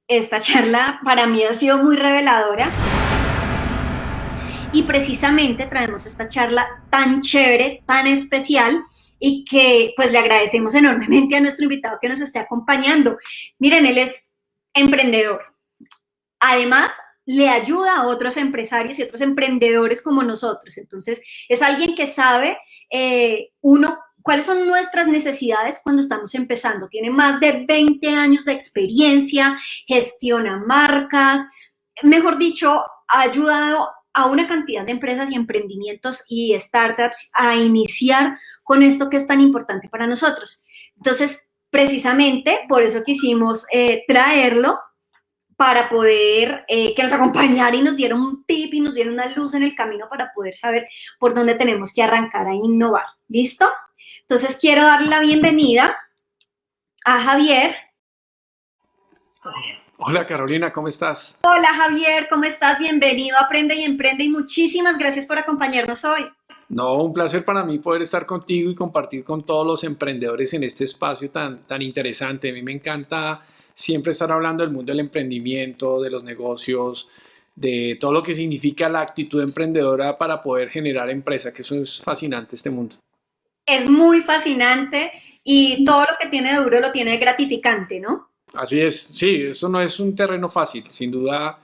Esta charla para mí ha sido muy reveladora y precisamente traemos esta charla tan chévere, tan especial y que pues le agradecemos enormemente a nuestro invitado que nos esté acompañando. Miren, él es emprendedor. Además, le ayuda a otros empresarios y otros emprendedores como nosotros. Entonces, es alguien que sabe, cuáles son nuestras necesidades cuando estamos empezando. Tiene más de 20 años de experiencia, gestiona marcas, mejor dicho, ha ayudado a una cantidad de empresas y emprendimientos y startups a iniciar con esto que es tan importante para nosotros. Entonces, precisamente por eso quisimos traerlo para poder que nos acompañara y nos diera un tip y nos diera una luz en el camino para poder saber por dónde tenemos que arrancar a innovar. ¿Listo? Entonces quiero darle la bienvenida a Javier. Hola Carolina, ¿cómo estás? Hola Javier, ¿cómo estás? Bienvenido a Aprende y Emprende y muchísimas gracias por acompañarnos hoy. No, un placer para mí poder estar contigo y compartir con todos los emprendedores en este espacio tan interesante. A mí me encanta siempre estar hablando del mundo del emprendimiento, de los negocios, de todo lo que significa la actitud emprendedora para poder generar empresa, que eso es fascinante este mundo. Es muy fascinante y todo lo que tiene de duro lo tiene de gratificante, ¿no? Así es, sí, esto no es un terreno fácil, sin duda.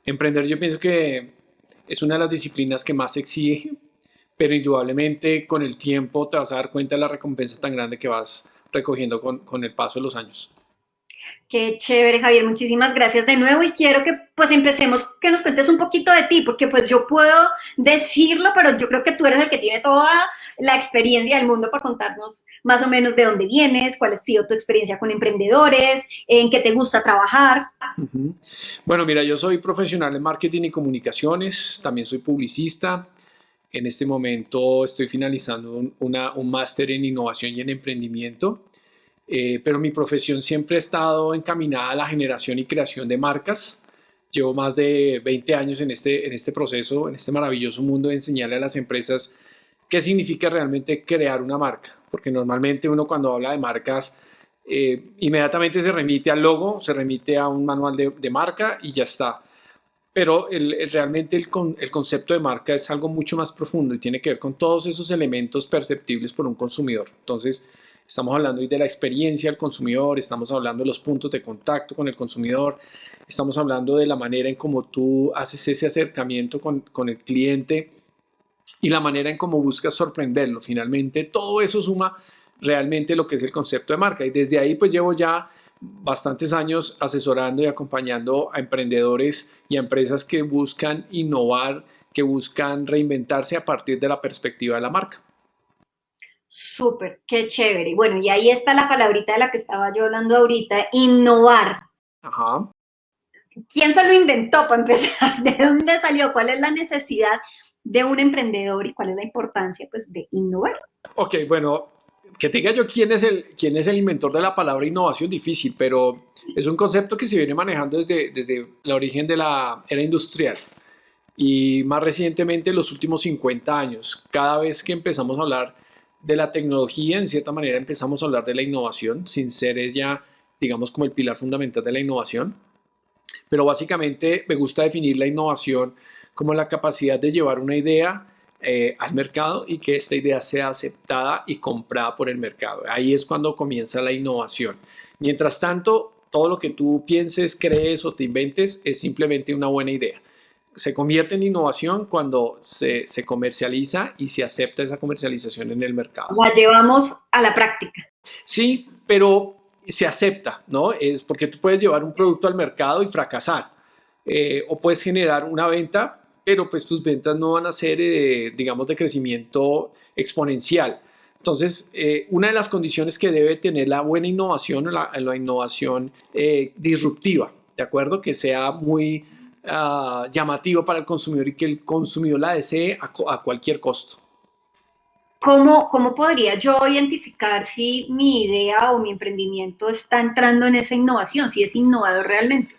Emprender yo pienso que es una de las disciplinas que más exige, pero indudablemente con el tiempo te vas a dar cuenta de la recompensa tan grande que vas recogiendo con el paso de los años. Qué chévere, Javier. Muchísimas gracias de nuevo y quiero que pues empecemos, que nos cuentes un poquito de ti, porque pues yo puedo decirlo, pero yo creo que tú eres el que tiene toda la experiencia del mundo para contarnos más o menos de dónde vienes, cuál ha sido tu experiencia con emprendedores, en qué te gusta trabajar. Ujú. Bueno, mira, yo soy profesional en marketing y comunicaciones, también soy publicista. En este momento estoy finalizando un máster en innovación y en emprendimiento, pero mi profesión siempre ha estado encaminada a la generación y creación de marcas. Llevo más de 20 años en este proceso, en este maravilloso mundo de enseñarle a las empresas qué significa realmente crear una marca, porque normalmente uno cuando habla de marcas inmediatamente se remite al logo, se remite a un manual de marca y ya está. Pero realmente el concepto de marca es algo mucho más profundo y tiene que ver con todos esos elementos perceptibles por un consumidor. Entonces, estamos hablando hoy de la experiencia del consumidor, estamos hablando de los puntos de contacto con el consumidor, estamos hablando de la manera en cómo tú haces ese acercamiento con el cliente y la manera en cómo buscas sorprenderlo. Finalmente, todo eso suma realmente lo que es el concepto de marca. Y desde ahí pues llevo ya bastantes años asesorando y acompañando a emprendedores y a empresas que buscan innovar, que buscan reinventarse a partir de la perspectiva de la marca. Súper, qué chévere. Bueno, y ahí está la palabrita de la que estaba yo hablando ahorita, innovar. Ajá. ¿Quién se lo inventó para empezar? ¿De dónde salió? ¿Cuál es la necesidad de un emprendedor y cuál es la importancia pues, de innovar? Ok, bueno, que te diga yo quién es el inventor de la palabra innovación, difícil, pero es un concepto que se viene manejando desde el origen de la era industrial y más recientemente los últimos 50 años. Cada vez que empezamos a hablar de la tecnología, en cierta manera empezamos a hablar de la innovación, sin ser ella, digamos, como el pilar fundamental de la innovación. Pero básicamente me gusta definir la innovación como la capacidad de llevar una idea al mercado y que esta idea sea aceptada y comprada por el mercado. Ahí es cuando comienza la innovación. Mientras tanto, todo lo que tú pienses, crees o te inventes es simplemente una buena idea. Se convierte en innovación cuando se comercializa y se acepta esa comercialización en el mercado. La llevamos a la práctica. Sí, pero se acepta, ¿no? Es porque tú puedes llevar un producto al mercado y fracasar, o puedes generar una venta, pero pues tus ventas no van a ser, digamos, de crecimiento exponencial. Entonces, una de las condiciones que debe tener la buena innovación o la innovación disruptiva, ¿de acuerdo? Que sea muy llamativa para el consumidor y que el consumidor la desee a cualquier costo. ¿Cómo podría yo identificar si mi idea o mi emprendimiento está entrando en esa innovación, si es innovador realmente?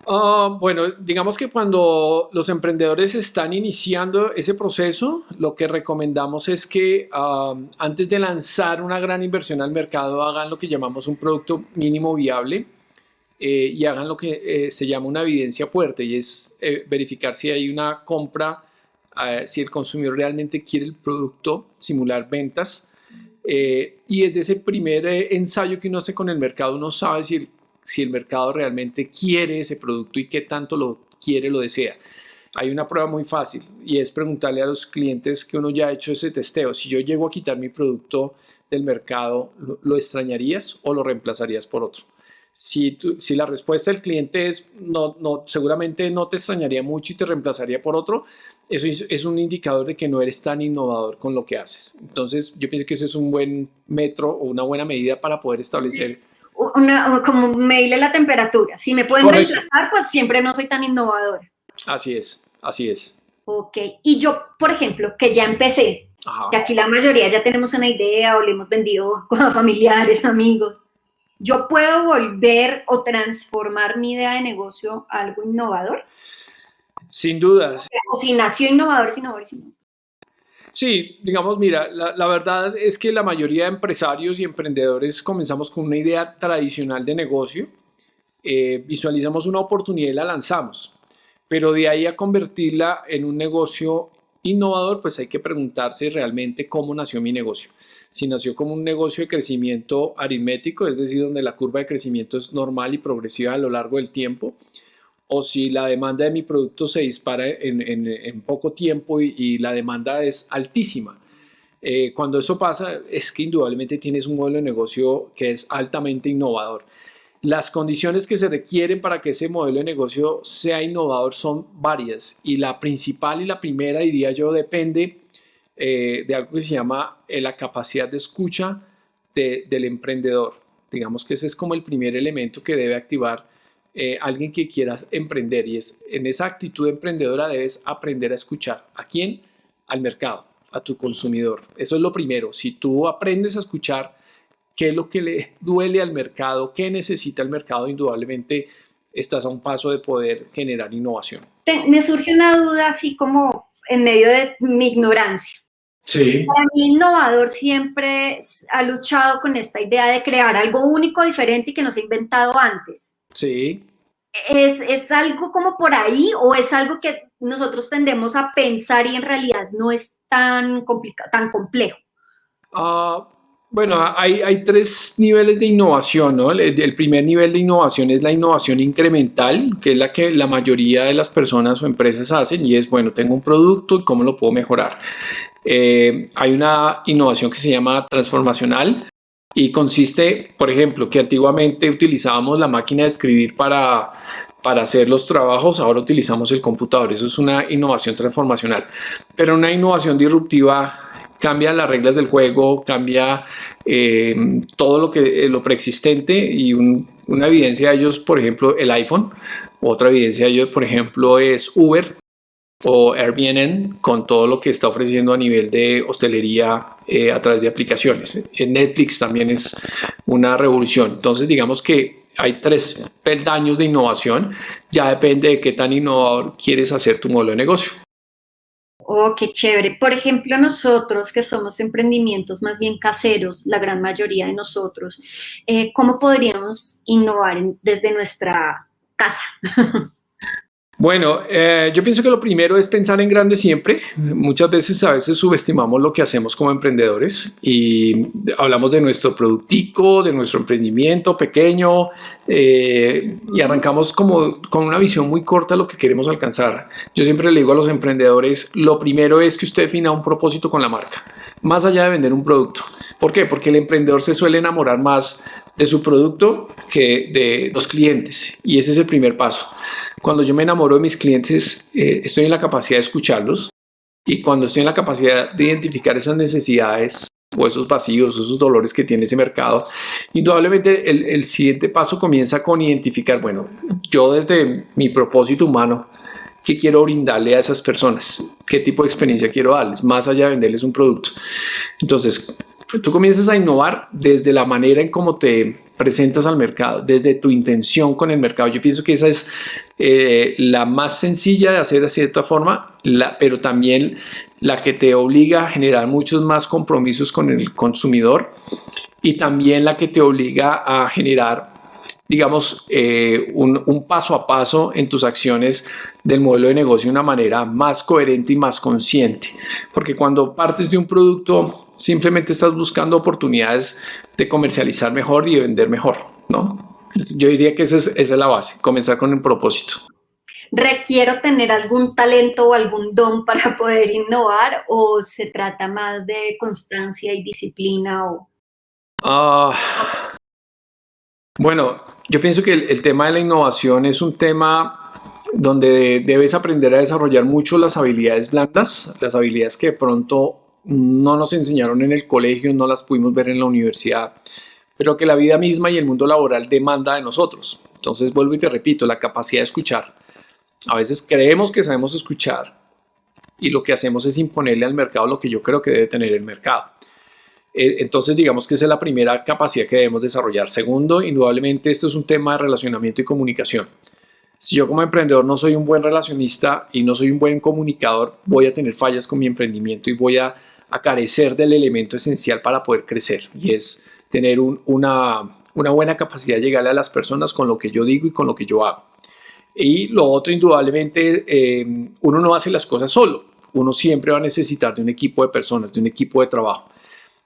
Bueno, digamos que cuando los emprendedores están iniciando ese proceso, lo que recomendamos es que antes de lanzar una gran inversión al mercado hagan lo que llamamos un producto mínimo viable. y hagan lo que se llama una evidencia fuerte, y es verificar si hay una compra, si el consumidor realmente quiere el producto, simular ventas. Y desde ese primer ensayo que uno hace con el mercado, uno sabe si el mercado realmente quiere ese producto y qué tanto lo quiere, lo desea. Hay una prueba muy fácil y es preguntarle a los clientes que uno ya ha hecho ese testeo: si yo llego a quitar mi producto del mercado, ¿lo extrañarías o lo reemplazarías por otro? Si la respuesta del cliente es no, no, seguramente no te extrañaría mucho y te reemplazaría por otro, eso es un indicador de que no eres tan innovador con lo que haces. Entonces, yo pienso que ese es un buen metro o una buena medida para poder establecer. Como medirle la temperatura. Si me pueden Correcto. reemplazar, pues siempre no soy tan innovadora. Así es, así es. Ok. Y yo, por ejemplo, que ya empecé, Ajá. que aquí la mayoría ya tenemos una idea o le hemos vendido a familiares, amigos, ¿yo puedo volver o transformar mi idea de negocio a algo innovador? Sin dudas. O si nació innovador, si no. Sí, digamos, mira, la verdad es que la mayoría de empresarios y emprendedores comenzamos con una idea tradicional de negocio, visualizamos una oportunidad y la lanzamos, pero de ahí a convertirla en un negocio innovador, pues hay que preguntarse realmente cómo nació mi negocio. Si nació como un negocio de crecimiento aritmético, es decir, donde la curva de crecimiento es normal y progresiva a lo largo del tiempo, o si la demanda de mi producto se dispara en poco tiempo y la demanda es altísima. Cuando eso pasa, es que indudablemente tienes un modelo de negocio que es altamente innovador. Las condiciones que se requieren para que ese modelo de negocio sea innovador son varias, y la principal y la primera, diría yo, depende de algo que se llama la capacidad de escucha del emprendedor. Digamos que ese es como el primer elemento que debe activar alguien que quiera emprender, y es en esa actitud emprendedora debes aprender a escuchar. ¿A quién? Al mercado, a tu consumidor. Eso es lo primero. Si tú aprendes a escuchar qué es lo que le duele al mercado, qué necesita el mercado, indudablemente estás a un paso de poder generar innovación. Me surge una duda así como en medio de mi ignorancia. Sí. Para mí, innovador siempre ha luchado con esta idea de crear algo único, diferente y que no se ha inventado antes. Sí. ¿Es algo como por ahí o es algo que nosotros tendemos a pensar y en realidad no es tan complicado, tan complejo? Bueno, hay tres niveles de innovación, ¿no? El primer nivel de innovación es la innovación incremental, que es la que la mayoría de las personas o empresas hacen, y es, bueno, tengo un producto y cómo lo puedo mejorar. Hay una innovación que se llama transformacional y consiste, por ejemplo, que antiguamente utilizábamos la máquina de escribir para hacer los trabajos, ahora utilizamos el computador. Eso es una innovación transformacional. Pero una innovación disruptiva cambia las reglas del juego, cambia todo lo preexistente, y una evidencia de ellos, por ejemplo, el iPhone. Otra evidencia de ellos, por ejemplo, es Uber o Airbnb, con todo lo que está ofreciendo a nivel de hostelería a través de aplicaciones. Netflix también es una revolución. Entonces, digamos que hay tres peldaños de innovación. Ya depende de qué tan innovador quieres hacer tu modelo de negocio. Oh, qué chévere. Por ejemplo, nosotros que somos emprendimientos más bien caseros, la gran mayoría de nosotros, ¿cómo podríamos innovar desde nuestra casa? Bueno, yo pienso que lo primero es pensar en grande siempre. Muchas veces, a veces subestimamos lo que hacemos como emprendedores y hablamos de nuestro productico, de nuestro emprendimiento pequeño, y arrancamos como con una visión muy corta de lo que queremos alcanzar. Yo siempre le digo a los emprendedores, lo primero es que usted defina un propósito con la marca, más allá de vender un producto. ¿Por qué? Porque el emprendedor se suele enamorar más de su producto que de los clientes, y ese es el primer paso. Cuando yo me enamoro de mis clientes, estoy en la capacidad de escucharlos, y cuando estoy en la capacidad de identificar esas necesidades o esos vacíos, esos dolores que tiene ese mercado, indudablemente el siguiente paso comienza con identificar, bueno, yo desde mi propósito humano, ¿qué quiero brindarle a esas personas? ¿Qué tipo de experiencia quiero darles? Más allá de venderles un producto. Entonces, tú comienzas a innovar desde la manera en cómo te presentas al mercado, desde tu intención con el mercado. Yo pienso que esa es la más sencilla de hacer de cierta forma, pero también la que te obliga a generar muchos más compromisos con el consumidor, y también la que te obliga a generar digamos, un paso a paso en tus acciones del modelo de negocio de una manera más coherente y más consciente. Porque cuando partes de un producto, simplemente estás buscando oportunidades de comercializar mejor y de vender mejor, ¿no? Yo diría que esa es la base, comenzar con el propósito. ¿Requiero tener algún talento o algún don para poder innovar o se trata más de constancia y disciplina? Ah, bueno, yo pienso que el tema de la innovación es un tema donde debes aprender a desarrollar mucho las habilidades blandas, las habilidades que de pronto no nos enseñaron en el colegio, no las pudimos ver en la universidad, pero que la vida misma y el mundo laboral demanda de nosotros. Entonces vuelvo y te repito, la capacidad de escuchar. A veces creemos que sabemos escuchar y lo que hacemos es imponerle al mercado lo que yo creo que debe tener el mercado. Entonces, digamos que esa es la primera capacidad que debemos desarrollar. Segundo, indudablemente, esto es un tema de relacionamiento y comunicación. Si yo como emprendedor no soy un buen relacionista y no soy un buen comunicador, voy a tener fallas con mi emprendimiento y voy a carecer del elemento esencial para poder crecer, y es tener una buena capacidad de llegarle a las personas con lo que yo digo y con lo que yo hago. Y lo otro, indudablemente, uno no hace las cosas solo. Uno siempre va a necesitar de un equipo de personas, de un equipo de trabajo.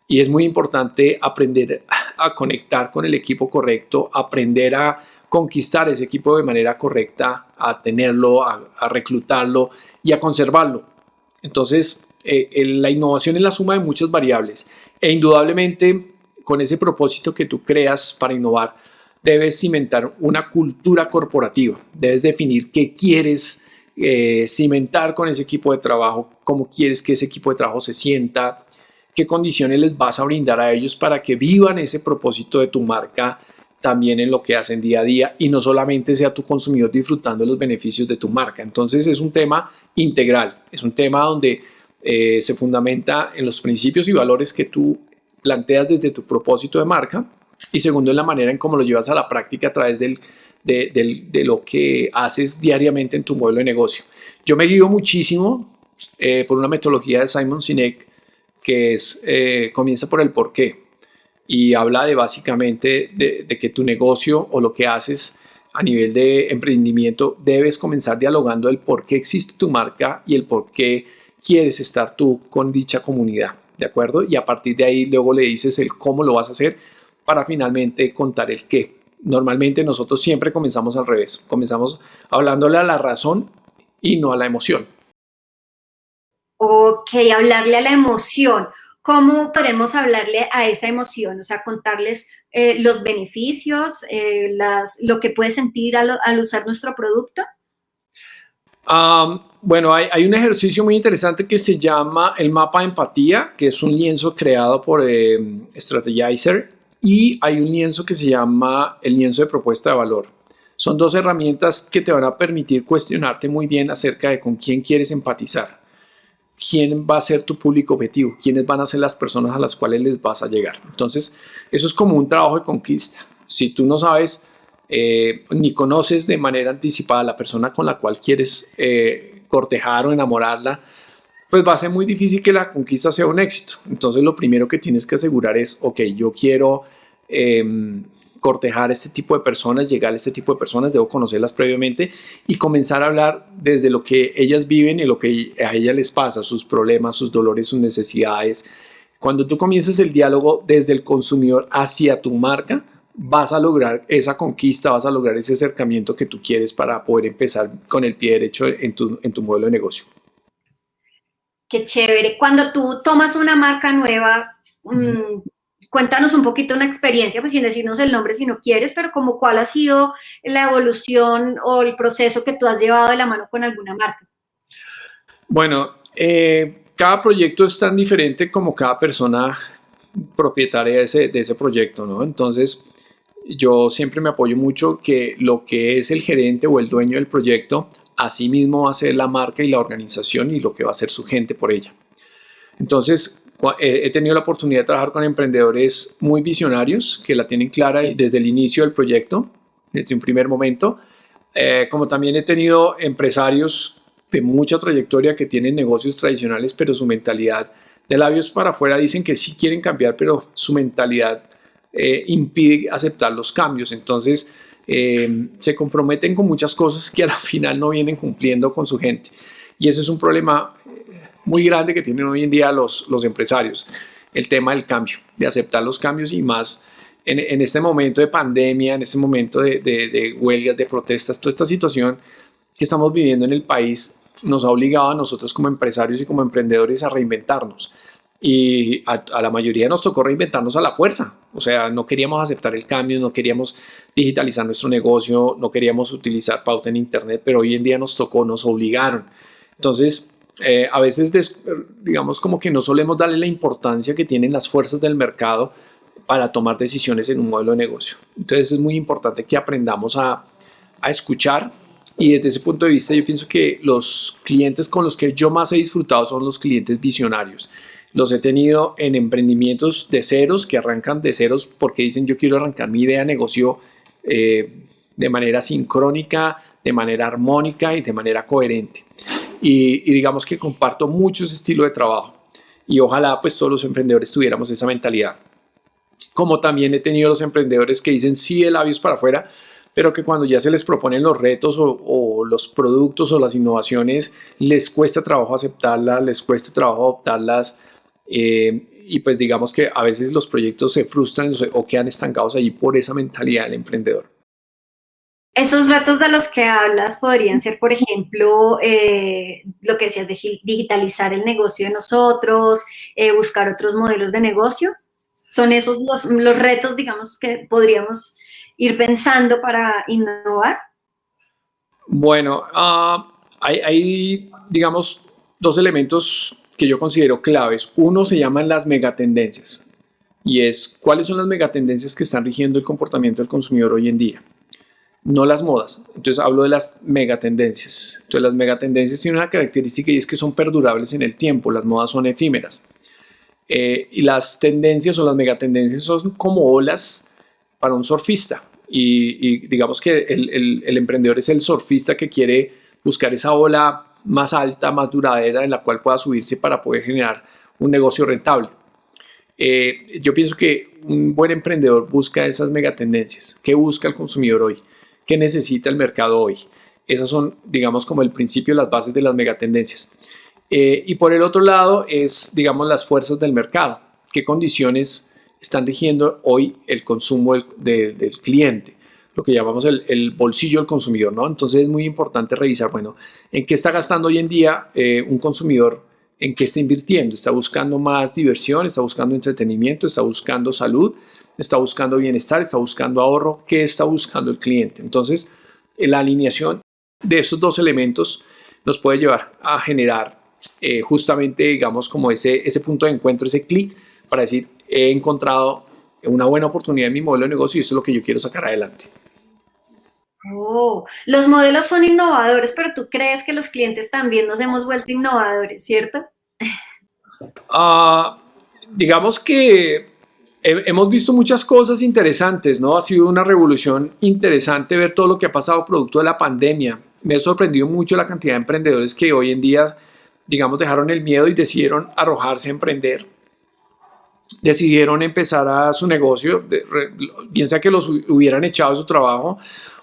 Y es muy importante aprender a conectar con el equipo correcto, aprender a conquistar ese equipo de manera correcta, a tenerlo, a reclutarlo y a conservarlo. Entonces, la innovación es la suma de muchas variables e indudablemente con ese propósito que tú creas para innovar, debes cimentar una cultura corporativa, debes definir qué quieres cimentar con ese equipo de trabajo, cómo quieres que ese equipo de trabajo se sienta, qué condiciones les vas a brindar a ellos para que vivan ese propósito de tu marca también en lo que hacen día a día y no solamente sea tu consumidor disfrutando de los beneficios de tu marca. Entonces es un tema integral, es un tema donde se fundamenta en los principios y valores que tú planteas desde tu propósito de marca y segundo en la manera en cómo lo llevas a la práctica a través de lo que haces diariamente en tu modelo de negocio. Yo me guío muchísimo por una metodología de Simon Sinek que comienza por el por qué y habla de básicamente de que tu negocio o lo que haces a nivel de emprendimiento debes comenzar dialogando el por qué existe tu marca y el por qué quieres estar tú con dicha comunidad, ¿de acuerdo? Y a partir de ahí luego le dices el cómo lo vas a hacer para finalmente contar el qué. Normalmente nosotros siempre comenzamos al revés, comenzamos hablándole a la razón y no a la emoción. Ok, hablarle a la emoción. ¿Cómo podemos hablarle a esa emoción? O sea, contarles los beneficios, lo que puede sentir al usar nuestro producto. Bueno, hay un ejercicio muy interesante que se llama el mapa de empatía, que es un lienzo creado por Strategizer, y hay un lienzo que se llama el lienzo de propuesta de valor. Son dos herramientas que te van a permitir cuestionarte muy bien acerca de con quién quieres empatizar, quién va a ser tu público objetivo, quiénes van a ser las personas a las cuales les vas a llegar. Entonces, eso es como un trabajo de conquista. Si tú no sabes ni conoces de manera anticipada a la persona con la cual quieres cortejar o enamorarla, pues va a ser muy difícil que la conquista sea un éxito. Entonces lo primero que tienes que asegurar es, ok, yo quiero cortejar a este tipo de personas, llegar a este tipo de personas, debo conocerlas previamente y comenzar a hablar desde lo que ellas viven y lo que a ellas les pasa, sus problemas, sus dolores, sus necesidades. Cuando tú comienzas el diálogo desde el consumidor hacia tu marca, vas a lograr esa conquista, vas a lograr ese acercamiento que tú quieres para poder empezar con el pie derecho en tu modelo de negocio. Qué chévere. Cuando tú tomas una marca nueva, cuéntanos un poquito una experiencia, pues sin decirnos el nombre si no quieres, pero como cuál ha sido la evolución o el proceso que tú has llevado de la mano con alguna marca. Bueno, cada proyecto es tan diferente como cada persona propietaria de ese proyecto, ¿no? Entonces, yo siempre me apoyo mucho que lo que es el gerente o el dueño del proyecto, así mismo va a ser la marca y la organización y lo que va a hacer su gente por ella. Entonces, he tenido la oportunidad de trabajar con emprendedores muy visionarios que la tienen clara desde el inicio del proyecto, desde un primer momento, como también he tenido empresarios de mucha trayectoria que tienen negocios tradicionales, pero su mentalidad de labios para afuera dicen que sí quieren cambiar, pero su mentalidad impide aceptar los cambios. Entonces, se comprometen con muchas cosas que al final no vienen cumpliendo con su gente. Y ese es un problema muy grande que tienen hoy en día los empresarios, el tema del cambio, de aceptar los cambios y más en este momento de pandemia, en este momento de huelgas, de protestas, toda esta situación que estamos viviendo en el país nos ha obligado a nosotros como empresarios y como emprendedores a reinventarnos. Y a la mayoría nos tocó reinventarnos a la fuerza. O sea, no queríamos aceptar el cambio, no queríamos digitalizar nuestro negocio, no queríamos utilizar pauta en internet, pero hoy en día nos tocó, nos obligaron. Entonces, a veces digamos como que no solemos darle la importancia que tienen las fuerzas del mercado para tomar decisiones en un modelo de negocio. Entonces es muy importante que aprendamos a escuchar, y desde ese punto de vista yo pienso que los clientes con los que yo más he disfrutado son los clientes visionarios. Los he tenido en emprendimientos de ceros, que arrancan de ceros porque dicen yo quiero arrancar mi idea de negocio de manera sincrónica, de manera armónica y de manera coherente. Y digamos que comparto mucho ese estilo de trabajo y ojalá pues todos los emprendedores tuviéramos esa mentalidad. Como también he tenido los emprendedores que dicen sí de labios para afuera, pero que cuando ya se les proponen los retos o los productos o las innovaciones, les cuesta trabajo aceptarlas, les cuesta trabajo adoptarlas, y pues digamos que a veces los proyectos se frustran o quedan estancados allí por esa mentalidad del emprendedor. Esos retos de los que hablas podrían ser, por ejemplo, lo que decías de digitalizar el negocio de nosotros, buscar otros modelos de negocio. Son esos los retos, digamos, que podríamos ir pensando para innovar. Bueno, hay, digamos, dos elementos que yo considero claves. Uno se llaman las megatendencias y es cuáles son las megatendencias que están rigiendo el comportamiento del consumidor hoy en día. No las modas. Entonces hablo de las megatendencias. Entonces las megatendencias tienen una característica y es que son perdurables en el tiempo. Las modas son efímeras. Y las tendencias o las megatendencias son como olas para un surfista. Y digamos que el emprendedor es el surfista que quiere buscar esa ola más alta, más duradera, en la cual pueda subirse para poder generar un negocio rentable. Yo pienso que un buen emprendedor busca esas megatendencias. ¿Qué busca el consumidor hoy? ¿Qué necesita el mercado hoy? Esas son, digamos, como el principio, las bases de las megatendencias. Y por el otro lado es, digamos, las fuerzas del mercado. ¿Qué condiciones están rigiendo hoy el consumo del cliente? Lo que llamamos el bolsillo del consumidor, ¿no? Entonces es muy importante revisar, bueno, ¿en qué está gastando hoy en día un consumidor? ¿En qué está invirtiendo? ¿Está buscando más diversión? ¿Está buscando entretenimiento? ¿Está buscando salud? ¿Está buscando bienestar? ¿Está buscando ahorro? ¿Qué está buscando el cliente? Entonces, la alineación de esos dos elementos nos puede llevar a generar justamente, digamos, como ese punto de encuentro, ese clic para decir, he encontrado una buena oportunidad en mi modelo de negocio y eso es lo que yo quiero sacar adelante. Oh, los modelos son innovadores, pero tú crees que los clientes también nos hemos vuelto innovadores, ¿cierto? Digamos que hemos visto muchas cosas interesantes, ¿no? Ha sido una revolución interesante ver todo lo que ha pasado producto de la pandemia. Me ha sorprendido mucho la cantidad de emprendedores que hoy en día, digamos, dejaron el miedo y decidieron arrojarse a emprender. Decidieron empezar a su negocio, bien sea que los hubieran echado de su trabajo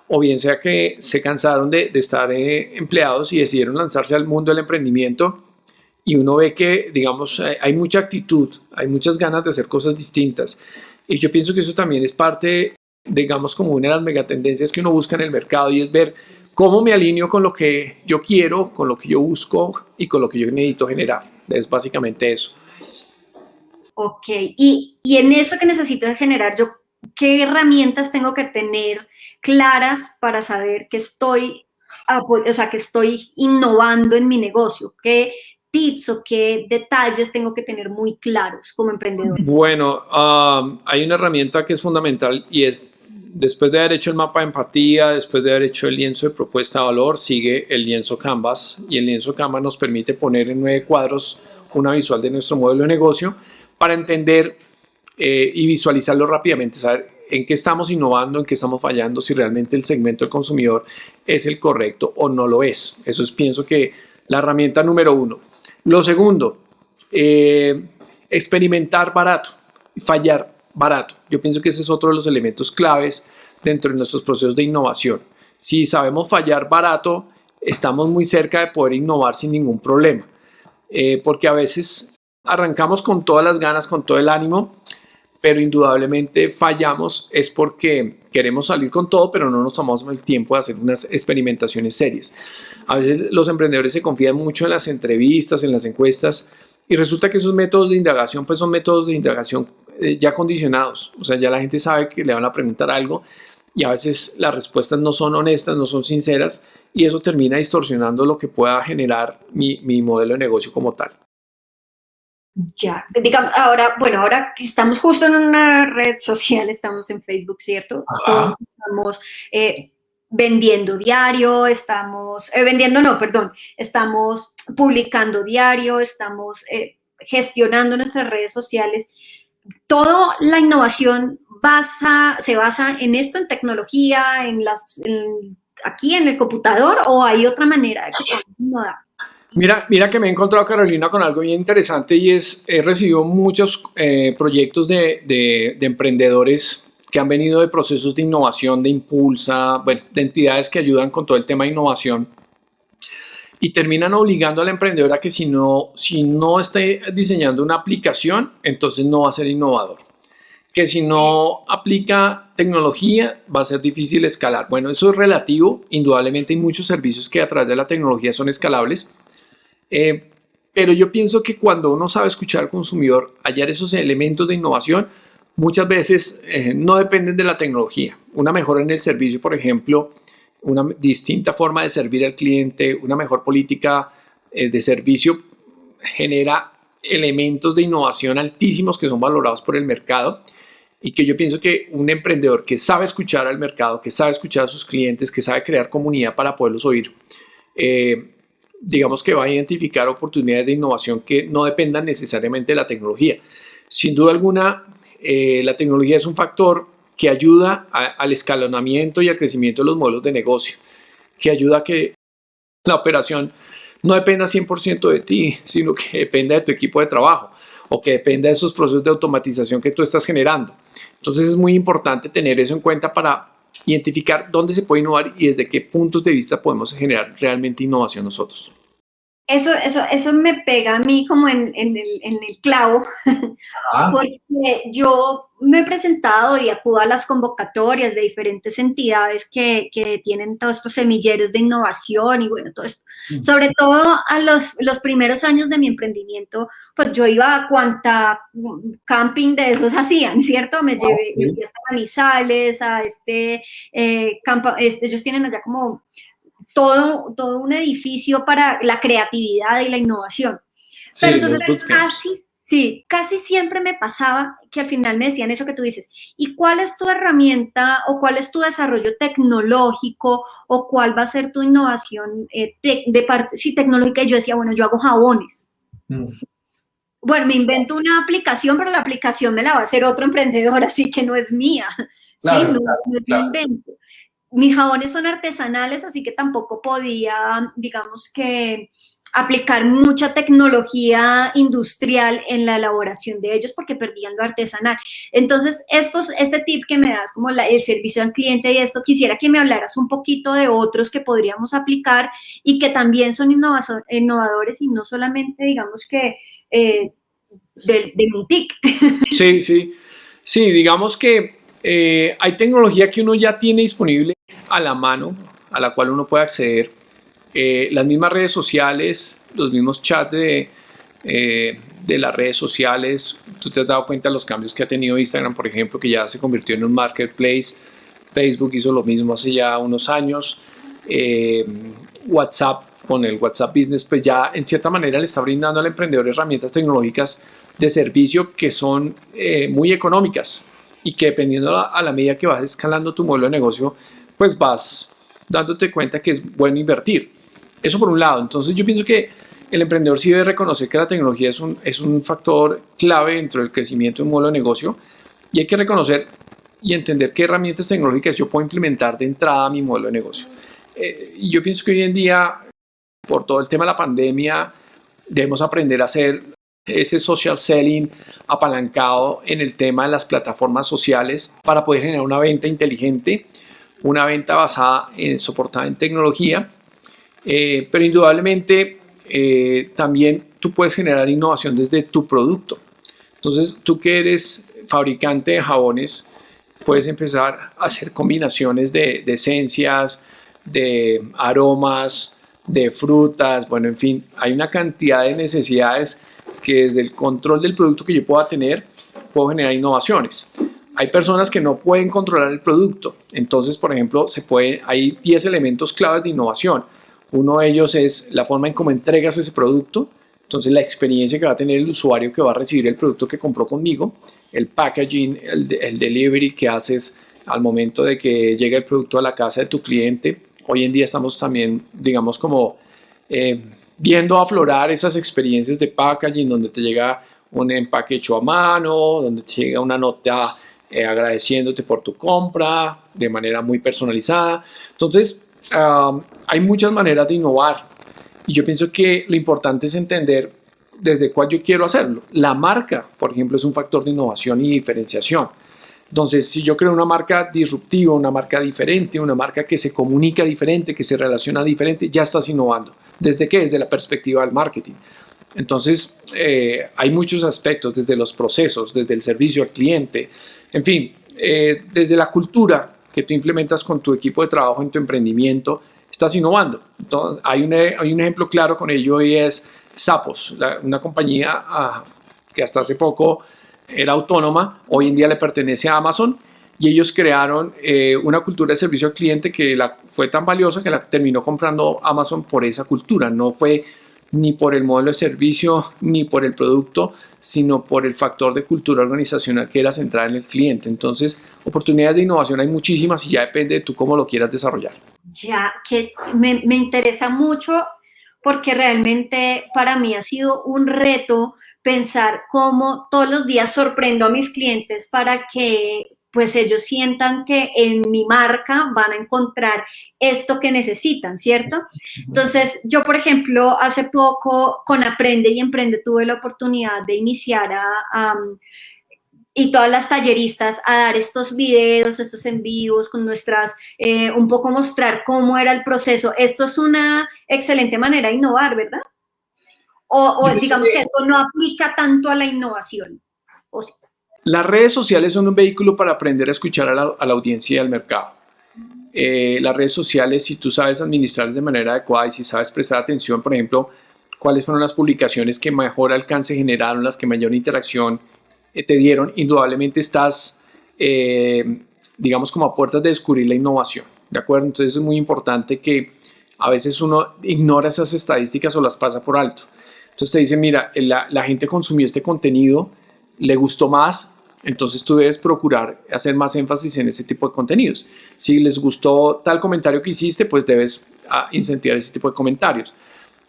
o bien sea que se cansaron de estar empleados y decidieron lanzarse al mundo del emprendimiento. Y uno ve que, digamos, hay mucha actitud, hay muchas ganas de hacer cosas distintas. Y yo pienso que eso también es parte, digamos, como una de las megatendencias que uno busca en el mercado y es ver cómo me alineo con lo que yo quiero, con lo que yo busco y con lo que yo necesito generar. Es básicamente eso. Ok, y en eso que necesito generar, yo, ¿qué herramientas tengo que tener claras para saber que o sea, que estoy innovando en mi negocio? ¿Qué tips o qué detalles tengo que tener muy claros como emprendedor? Bueno, hay una herramienta que es fundamental y es, después de haber hecho el mapa de empatía, después de haber hecho el lienzo de propuesta de valor, sigue el lienzo Canvas y el lienzo Canvas nos permite poner en 9 cuadros una visual de nuestro modelo de negocio para entender y visualizarlo rápidamente, saber en qué estamos innovando, en qué estamos fallando, si realmente el segmento del consumidor es el correcto o no lo es. Eso es, pienso que, la herramienta número 1. Lo segundo, experimentar barato, fallar barato. Yo pienso que ese es otro de los elementos claves dentro de nuestros procesos de innovación. Si sabemos fallar barato, estamos muy cerca de poder innovar sin ningún problema, porque a veces arrancamos con todas las ganas, con todo el ánimo, pero indudablemente fallamos es porque queremos salir con todo, pero no nos tomamos el tiempo de hacer unas experimentaciones serias. A veces los emprendedores se confían mucho en las entrevistas, en las encuestas, y resulta que esos métodos de indagación pues son métodos de indagación ya condicionados. O sea, ya la gente sabe que le van a preguntar algo y a veces las respuestas no son honestas, no son sinceras, y eso termina distorsionando lo que pueda generar mi modelo de negocio como tal. Ya, digamos, ahora, bueno, ahora que estamos justo en una red social, estamos en Facebook, ¿cierto? Ajá. Todos estamos vendiendo diario, estamos, vendiendo no, perdón, estamos publicando diario, estamos gestionando nuestras redes sociales. Toda la innovación se basa en esto, en tecnología, aquí en el computador, o hay otra manera de que podamos innovar. Mira que me he encontrado, Carolina, con algo bien interesante y he recibido muchos proyectos de emprendedores que han venido de procesos de innovación, de Impulsa, bueno, de entidades que ayudan con todo el tema de innovación y terminan obligando al emprendedor a que si no está diseñando una aplicación, entonces no va a ser innovador. Que si no aplica tecnología va a ser difícil escalar. Bueno, eso es relativo. Indudablemente hay muchos servicios que a través de la tecnología son escalables. Pero yo pienso que cuando uno sabe escuchar al consumidor, hallar esos elementos de innovación, muchas veces no dependen de la tecnología. Una mejora en el servicio, por ejemplo, una distinta forma de servir al cliente, una mejor política de servicio genera elementos de innovación altísimos que son valorados por el mercado y que yo pienso que un emprendedor que sabe escuchar al mercado, que sabe escuchar a sus clientes, que sabe crear comunidad para poderlos oír, digamos que va a identificar oportunidades de innovación que no dependan necesariamente de la tecnología. Sin duda alguna, la tecnología es un factor que ayuda al escalonamiento y al crecimiento de los modelos de negocio, que ayuda a que la operación no dependa 100% de ti, sino que dependa de tu equipo de trabajo o que dependa de esos procesos de automatización que tú estás generando. Entonces es muy importante tener eso en cuenta para identificar dónde se puede innovar y desde qué puntos de vista podemos generar realmente innovación nosotros. Eso me pega a mí como en el clavo, porque yo me he presentado y acudo a las convocatorias de diferentes entidades que tienen todos estos semilleros de innovación y bueno, todo esto. Sobre todo a los primeros años de mi emprendimiento, pues yo iba a cuanta camping de esos hacían, ¿cierto? Me llevé hasta Manizales, a ellos tienen allá como todo un edificio para la creatividad y la innovación. Sí, Pero entonces los bootcamps. casi siempre me pasaba que al final me decían eso que tú dices, ¿y cuál es tu herramienta o cuál es tu desarrollo tecnológico o cuál va a ser tu innovación tecnológica? Y yo decía, bueno, yo hago jabones. Bueno, me invento una aplicación, pero la aplicación me la va a hacer otro emprendedor, así que no es mía. Claro, ¿sí? No es mi invento. Mis jabones son artesanales, así que tampoco podía, digamos que, aplicar mucha tecnología industrial en la elaboración de ellos porque perdían lo artesanal. Entonces, este tip que me das, como el servicio al cliente y esto, quisiera que me hablaras un poquito de otros que podríamos aplicar y que también son innovadores y no solamente, digamos que, de mi TIC. Sí, digamos que hay tecnología que uno ya tiene disponible a la mano, a la cual uno puede acceder. Las mismas redes sociales, los mismos chats de las redes sociales. Tú te has dado cuenta de los cambios que ha tenido Instagram, por ejemplo, que ya se convirtió en un marketplace. Facebook hizo lo mismo hace ya unos años. WhatsApp, con el WhatsApp Business, pues ya en cierta manera le está brindando al emprendedor herramientas tecnológicas de servicio que son muy económicas y que dependiendo a la medida que vas escalando tu modelo de negocio, pues vas dándote cuenta que es bueno invertir. Eso por un lado. Entonces yo pienso que el emprendedor sí debe reconocer que la tecnología es un factor clave dentro del crecimiento de un modelo de negocio y hay que reconocer y entender qué herramientas tecnológicas yo puedo implementar de entrada a mi modelo de negocio. Y yo pienso que hoy en día, por todo el tema de la pandemia, debemos aprender a hacer ese social selling apalancado en el tema de las plataformas sociales para poder generar una venta inteligente, una venta basada en soportada en tecnología, pero indudablemente también tú puedes generar innovación desde tu producto. Entonces, tú que eres fabricante de jabones, puedes empezar a hacer combinaciones de esencias, de aromas, de frutas, bueno, en fin, hay una cantidad de necesidades que desde el control del producto que yo pueda tener, puedo generar innovaciones. Hay personas que no pueden controlar el producto, entonces, por ejemplo, hay 10 elementos claves de innovación. Uno de ellos es la forma en cómo entregas ese producto, entonces la experiencia que va a tener el usuario que va a recibir el producto que compró conmigo, el packaging, el delivery que haces al momento de que llega el producto a la casa de tu cliente. Hoy en día estamos también, digamos, como viendo aflorar esas experiencias de packaging donde te llega un empaque hecho a mano, donde te llega una nota agradeciéndote por tu compra de manera muy personalizada. Entonces, hay muchas maneras de innovar y yo pienso que lo importante es entender desde cuál yo quiero hacerlo. La marca, por ejemplo, es un factor de innovación y diferenciación. Entonces, si yo creo una marca disruptiva, una marca diferente, una marca que se comunica diferente, que se relaciona diferente, ya estás innovando. ¿Desde qué? Desde la perspectiva del marketing. Entonces, hay muchos aspectos, desde los procesos, desde el servicio al cliente, en fin, desde la cultura que tú implementas con tu equipo de trabajo en tu emprendimiento, estás innovando. Entonces, hay un ejemplo claro con ello y es Zappos, una compañía que hasta hace poco era autónoma, hoy en día le pertenece a Amazon y ellos crearon una cultura de servicio al cliente que fue tan valiosa que la terminó comprando Amazon por esa cultura. No fue ni por el modelo de servicio ni por el producto, sino por el factor de cultura organizacional que era centrada en el cliente. Entonces, oportunidades de innovación hay muchísimas y ya depende de tú cómo lo quieras desarrollar. Ya, que me interesa mucho porque realmente para mí ha sido un reto pensar cómo todos los días sorprendo a mis clientes para que pues ellos sientan que en mi marca van a encontrar esto que necesitan, ¿cierto? Entonces, yo, por ejemplo, hace poco con Aprende y Emprende tuve la oportunidad de iniciar y todas las talleristas a dar estos videos, estos en vivos con nuestras, un poco mostrar cómo era el proceso. Esto es una excelente manera de innovar, ¿verdad? O digamos que esto no aplica tanto a la innovación. ¿O sí? Las redes sociales son un vehículo para aprender a escuchar a la audiencia y al mercado. Las redes sociales, si tú sabes administrar de manera adecuada y si sabes prestar atención, por ejemplo, cuáles fueron las publicaciones que mejor alcance generaron, las que mayor interacción te dieron, indudablemente estás, digamos, como a puertas de descubrir la innovación, ¿de acuerdo? Entonces es muy importante que a veces uno ignora esas estadísticas o las pasa por alto. Entonces te dicen, mira, la gente consumió este contenido, le gustó más, entonces tú debes procurar hacer más énfasis en ese tipo de contenidos. Si les gustó tal comentario que hiciste, pues debes incentivar ese tipo de comentarios.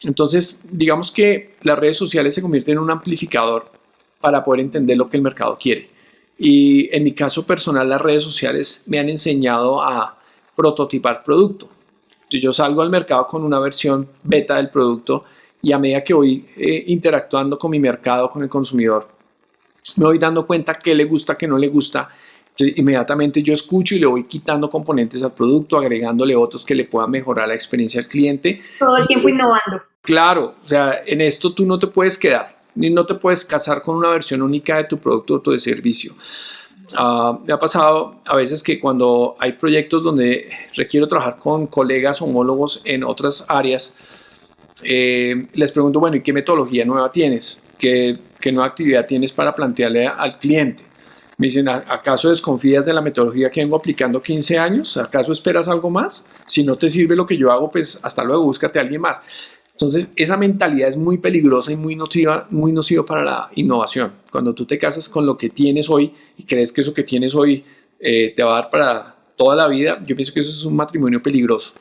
Entonces, digamos que las redes sociales se convierten en un amplificador para poder entender lo que el mercado quiere. Y en mi caso personal, las redes sociales me han enseñado a prototipar producto. Entonces, yo salgo al mercado con una versión beta del producto y a medida que voy interactuando con mi mercado, con el consumidor, me voy dando cuenta qué le gusta, qué no le gusta. Entonces, inmediatamente yo escucho y le voy quitando componentes al producto, agregándole otros que le puedan mejorar la experiencia al cliente. Todo el tiempo innovando. Claro, o sea, en esto tú no te puedes quedar, ni no te puedes casar con una versión única de tu producto o tu servicio. Me ha pasado a veces que cuando hay proyectos donde requiero trabajar con colegas homólogos en otras áreas, les pregunto, bueno, ¿y qué metodología nueva tienes? ¿Qué nueva actividad tienes para plantearle al cliente? Me dicen, ¿acaso desconfías de la metodología que vengo aplicando 15 años? ¿Acaso esperas algo más? Si no te sirve lo que yo hago, pues hasta luego, búscate a alguien más. Entonces, esa mentalidad es muy peligrosa y muy nociva para la innovación. Cuando tú te casas con lo que tienes hoy y crees que eso que tienes hoy te va a dar para toda la vida, yo pienso que eso es un matrimonio peligroso.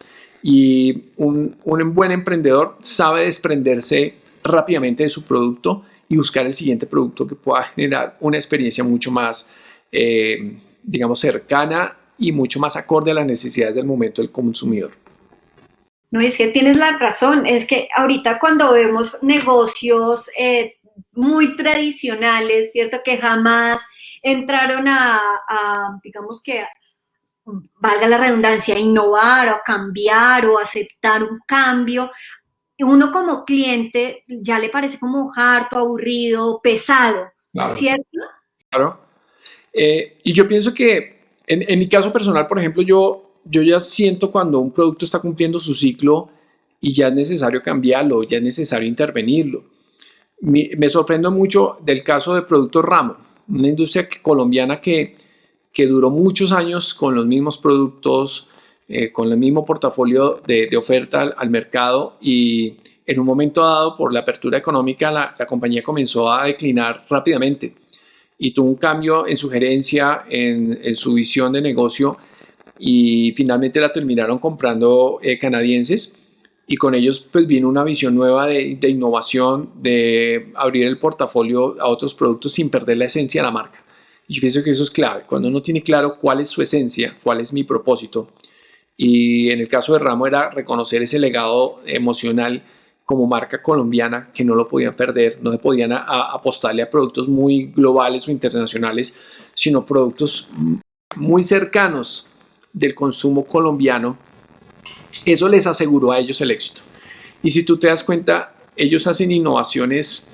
Y un buen emprendedor sabe desprenderse rápidamente de su producto y buscar el siguiente producto que pueda generar una experiencia mucho más, digamos, cercana y mucho más acorde a las necesidades del momento del consumidor. No, es que tienes la razón, es que ahorita cuando vemos negocios muy tradicionales, ¿cierto? Que jamás entraron digamos que, valga la redundancia, a innovar o a cambiar o aceptar un cambio. Uno como cliente ya le parece como harto, aburrido, pesado, Claro, ¿cierto? claro. Y yo pienso que en mi caso personal, por ejemplo, yo ya siento cuando un producto está cumpliendo su ciclo y ya es necesario cambiarlo, ya es necesario intervenirlo. Me sorprendo mucho del caso de Productos Ramo, una industria colombiana que duró muchos años con los mismos productos, con el mismo portafolio de oferta al mercado y en un momento dado por la apertura económica la compañía comenzó a declinar rápidamente y tuvo un cambio en su gerencia, en su visión de negocio y finalmente la terminaron comprando canadienses y con ellos pues vino una visión nueva de innovación, de abrir el portafolio a otros productos sin perder la esencia de la marca. Y yo pienso que eso es clave, cuando uno tiene claro cuál es su esencia, cuál es mi propósito. Y en el caso de Ramo era reconocer ese legado emocional como marca colombiana que no lo podían perder, no se podían apostarle a productos muy globales o internacionales, sino productos muy cercanos del consumo colombiano. Eso les aseguró a ellos el éxito. Y si tú te das cuenta, ellos hacen innovaciones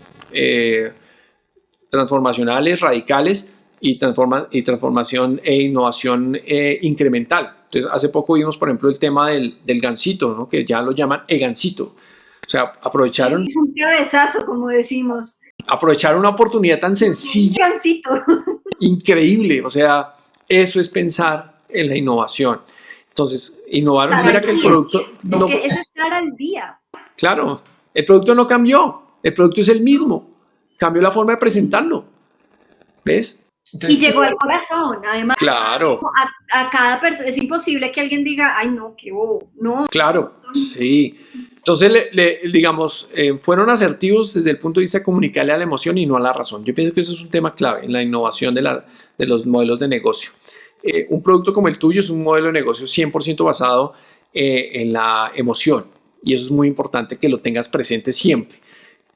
transformacionales, radicales y transformación e innovación incremental. Entonces, hace poco vimos, por ejemplo, el tema del gansito, ¿no? Que ya lo llaman e-gansito. O sea, Sí, un cabezazo, como decimos. aprovecharon una oportunidad tan sencilla, Gansito. increíble. O sea, eso es pensar en la innovación. Entonces, innovaron y mira que el producto Es que es estar al día. Claro, el producto no cambió, el producto es el mismo, cambió la forma de presentarlo, ¿ves? Y Entonces, llegó al corazón, además, claro, a cada persona. Es imposible que alguien diga, ay, no, qué bobo. No. claro, sí. Entonces, digamos, fueron asertivos desde el punto de vista de comunicarle a la emoción y no a la razón. Yo pienso que eso es un tema clave en la innovación de los modelos de negocio. Un producto como el tuyo es un modelo de negocio 100% basado en la emoción y eso es muy importante que lo tengas presente siempre.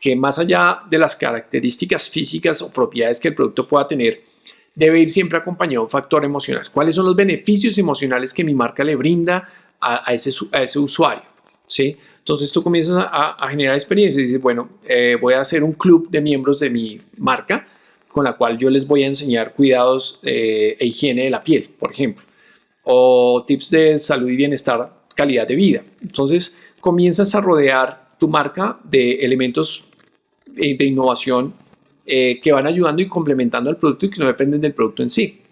Que más allá de las características físicas o propiedades que el producto pueda tener, debe ir siempre acompañado de un factor emocional. ¿Cuáles son los beneficios emocionales que mi marca le brinda a ese usuario? ¿Sí? Entonces tú comienzas a generar experiencias y dices, bueno, voy a hacer un club de miembros de mi marca con la cual yo les voy a enseñar cuidados e higiene de la piel, por ejemplo, o tips de salud y bienestar, calidad de vida. Entonces comienzas a rodear tu marca de elementos de innovación que van ayudando y complementando al producto y que no dependen del producto en sí.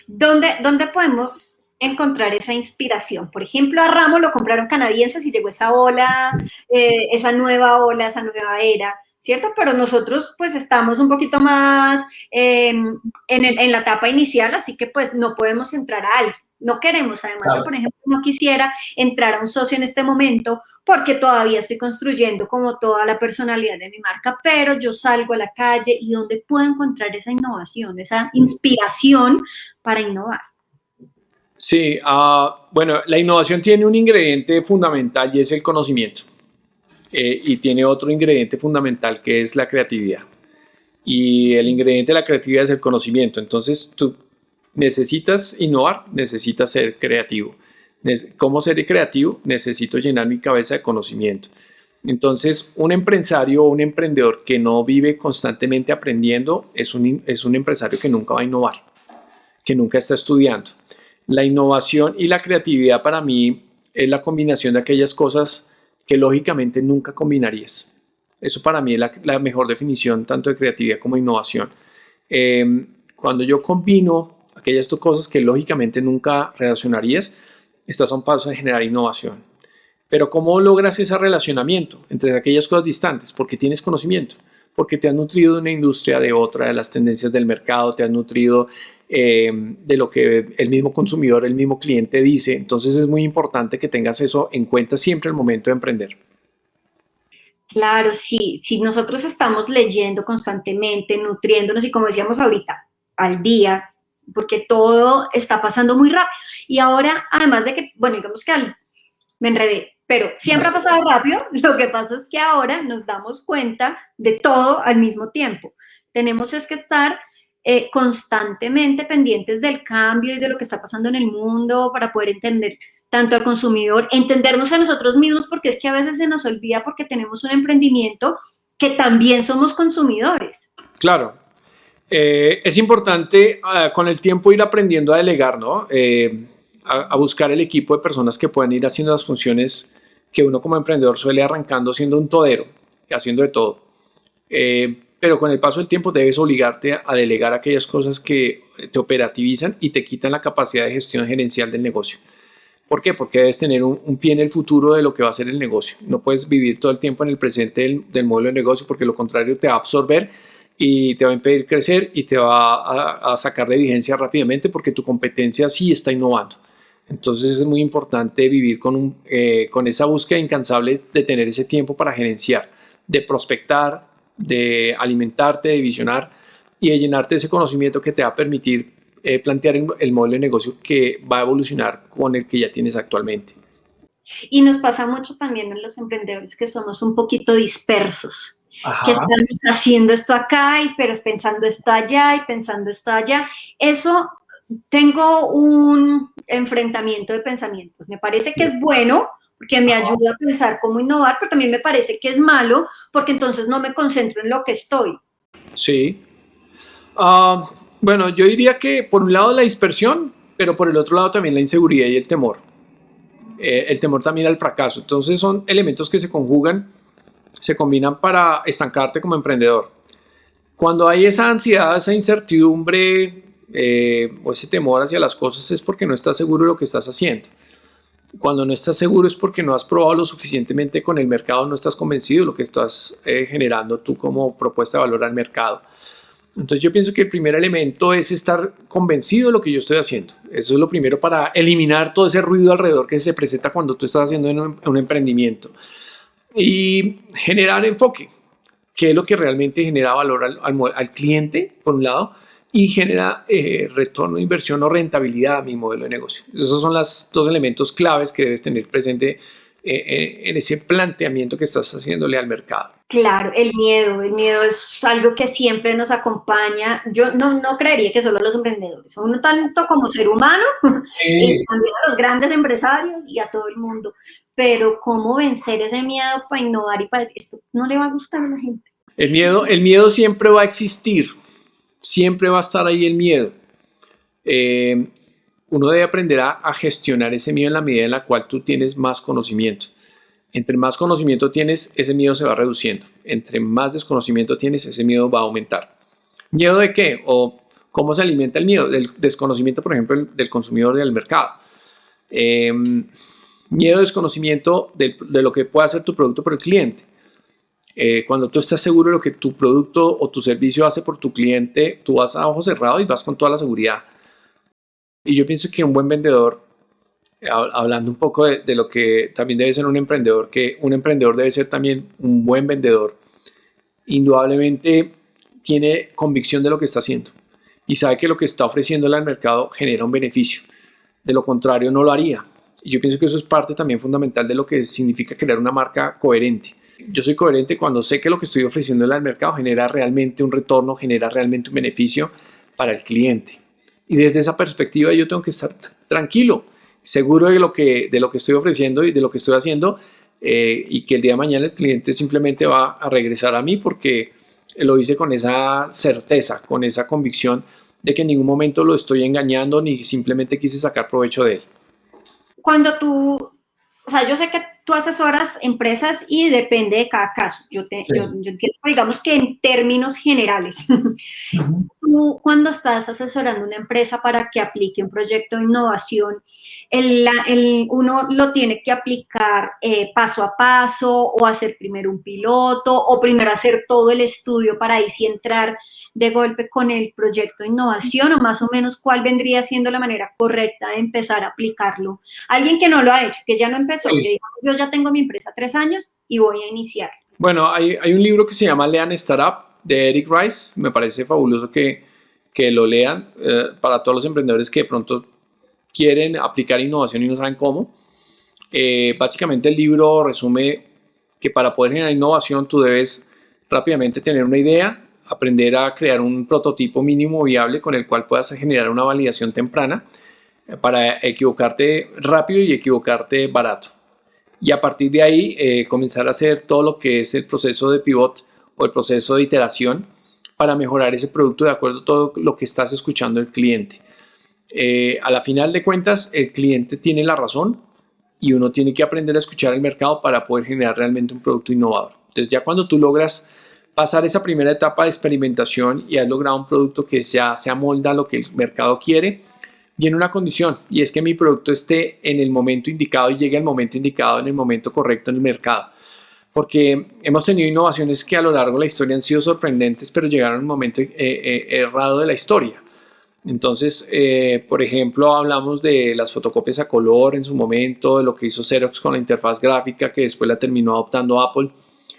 ¿Dónde podemos encontrar esa inspiración? Por ejemplo, a Ramo lo compraron canadienses y llegó esa ola, esa nueva ola, esa nueva era, ¿cierto? Pero nosotros pues estamos un poquito más en la etapa inicial, así que pues no podemos entrar a algo. No queremos, además, yo por ejemplo no quisiera entrar a un socio en este momento porque todavía estoy construyendo como toda la personalidad de mi marca, pero yo salgo a la calle y ¿dónde puedo encontrar esa innovación, esa inspiración para innovar? Sí, bueno, la innovación tiene un ingrediente fundamental y es el conocimiento. Y tiene otro ingrediente fundamental que es la creatividad. Y el ingrediente de la creatividad es el conocimiento. Entonces tú necesitas innovar, necesitas ser creativo. ¿Cómo ser creativo? Necesito llenar mi cabeza de conocimiento. Entonces, un empresario o un emprendedor que no vive constantemente aprendiendo es un empresario que nunca va a innovar, que nunca está estudiando. La innovación y la creatividad para mí es la combinación de aquellas cosas que lógicamente nunca combinarías. Eso para mí es la mejor definición tanto de creatividad como de innovación. Cuando yo combino aquellas dos cosas que lógicamente nunca relacionarías, estás a un paso de generar innovación. Pero ¿cómo logras ese relacionamiento entre aquellas cosas distantes? Porque tienes conocimiento, porque te has nutrido de una industria, de otra, de las tendencias del mercado, te has nutrido de lo que el mismo consumidor, el mismo cliente dice. Entonces es muy importante que tengas eso en cuenta siempre al momento de emprender. Claro, sí, si nosotros estamos leyendo constantemente, nutriéndonos y como decíamos ahorita, al día, porque todo está pasando muy rápido. Y ahora, además de que, bueno, digamos que me enredé, pero siempre ha pasado rápido. Lo que pasa es que ahora nos damos cuenta de todo al mismo tiempo. Tenemos es que estar constantemente pendientes del cambio y de lo que está pasando en el mundo para poder entender tanto al consumidor, entendernos a nosotros mismos, porque es que a veces se nos olvida porque tenemos un emprendimiento que también somos consumidores. Claro. Es importante con el tiempo ir aprendiendo a delegar, ¿no? A buscar el equipo de personas que puedan ir haciendo las funciones que uno como emprendedor suele arrancando siendo un todero, haciendo de todo. Pero con el paso del tiempo debes obligarte a delegar aquellas cosas que te operativizan y te quitan la capacidad de gestión gerencial del negocio. ¿Por qué? Porque debes tener un pie en el futuro de lo que va a ser el negocio. No puedes vivir todo el tiempo en el presente del modelo de negocio, porque lo contrario te va a absorber y te va a impedir crecer y te va a sacar de vigencia rápidamente, porque tu competencia sí está innovando. Entonces es muy importante vivir con esa búsqueda incansable de tener ese tiempo para gerenciar, de prospectar, de alimentarte, de visionar y de llenarte de ese conocimiento que te va a permitir plantear el modelo de negocio que va a evolucionar con el que ya tienes actualmente. Y nos pasa mucho también en los emprendedores que somos un poquito dispersos. Ajá. Que estamos haciendo esto acá, pero pensando esto allá y pensando esto allá. Eso, tengo un enfrentamiento de pensamientos. Me parece que es bueno porque me ayuda a pensar cómo innovar, pero también me parece que es malo porque entonces no me concentro en lo que estoy. Sí. Bueno, yo diría que por un lado la dispersión, pero por el otro lado también la inseguridad y el temor. El temor también al fracaso. Entonces son elementos que se conjugan, se combinan para estancarte como emprendedor. Cuando hay esa ansiedad, esa incertidumbre o ese temor hacia las cosas, es porque no estás seguro de lo que estás haciendo. Cuando no estás seguro es porque no has probado lo suficientemente con el mercado, no estás convencido de lo que estás generando tú como propuesta de valor al mercado. Entonces yo pienso que el primer elemento es estar convencido de lo que yo estoy haciendo. Eso es lo primero para eliminar todo ese ruido alrededor que se presenta cuando tú estás haciendo un emprendimiento. Y generar enfoque, que es lo que realmente genera valor al cliente, por un lado, y genera retorno de inversión o rentabilidad a mi modelo de negocio. Esos son los dos elementos claves que debes tener presente en ese planteamiento que estás haciéndole al mercado. Claro, el miedo es algo que siempre nos acompaña. Yo no creería que solo a los emprendedores, uno tanto como ser humano, y también a los grandes empresarios y a todo el mundo. Pero cómo vencer ese miedo para innovar y para decir, esto no le va a gustar a la gente. El miedo siempre va a existir, siempre va a estar ahí el miedo. Uno debe aprender a gestionar ese miedo en la medida en la cual tú tienes más conocimiento. Entre más conocimiento tienes, ese miedo se va reduciendo. Entre más desconocimiento tienes, ese miedo va a aumentar. ¿Miedo de qué? ¿O cómo se alimenta el miedo? Del desconocimiento, por ejemplo, del consumidor del mercado. Miedo, desconocimiento de lo que puede hacer tu producto por el cliente. Cuando tú estás seguro de lo que tu producto o tu servicio hace por tu cliente, tú vas a ojo cerrado y vas con toda la seguridad. Y yo pienso que un buen vendedor, hablando un poco de lo que también debe ser un emprendedor, que un emprendedor debe ser también un buen vendedor, indudablemente tiene convicción de lo que está haciendo y sabe que lo que está ofreciéndole al mercado genera un beneficio. De lo contrario, no lo haría. Y yo pienso que eso es parte también fundamental de lo que significa crear una marca coherente. Yo soy coherente cuando sé que lo que estoy ofreciéndole al mercado genera realmente un retorno, genera realmente un beneficio para el cliente. Y desde esa perspectiva yo tengo que estar tranquilo, seguro de lo que estoy ofreciendo y de lo que estoy haciendo, y que el día de mañana el cliente simplemente va a regresar a mí porque lo hice con esa certeza, con esa convicción de que en ningún momento lo estoy engañando ni simplemente quise sacar provecho de él. Cuando tú, o sea, yo sé que tú asesoras empresas y depende de cada caso. Yo entiendo, digamos que en términos generales, tú cuando estás asesorando una empresa para que aplique un proyecto de innovación, uno lo tiene que aplicar paso a paso o hacer primero un piloto o primero hacer todo el estudio para ahí sí entrar de golpe con el proyecto de innovación, o más o menos cuál vendría siendo la manera correcta de empezar a aplicarlo. Alguien que no lo ha hecho, que ya no empezó, que dijo, yo ya tengo mi empresa 3 años y voy a iniciar. Bueno, hay un libro que se llama Lean Startup de Eric Rice, me parece fabuloso que lo lean para todos los emprendedores que de pronto quieren aplicar innovación y no saben cómo. Básicamente el libro resume que para poder generar innovación tú debes rápidamente tener una idea, aprender a crear un prototipo mínimo viable con el cual puedas generar una validación temprana para equivocarte rápido y equivocarte barato. Y a partir de ahí comenzar a hacer todo lo que es el proceso de pivot o el proceso de iteración para mejorar ese producto de acuerdo a todo lo que estás escuchando del cliente. A la final de cuentas, el cliente tiene la razón y uno tiene que aprender a escuchar el mercado para poder generar realmente un producto innovador. Entonces ya cuando tú logras pasar esa primera etapa de experimentación y has logrado un producto que ya se amolda a lo que el mercado quiere, viene una condición y es que mi producto esté en el momento indicado y llegue al momento indicado en el momento correcto en el mercado. Porque hemos tenido innovaciones que a lo largo de la historia han sido sorprendentes, pero llegaron en un momento errado de la historia. Entonces, por ejemplo, hablamos de las fotocopias a color en su momento, de lo que hizo Xerox con la interfaz gráfica, que después la terminó adoptando Apple.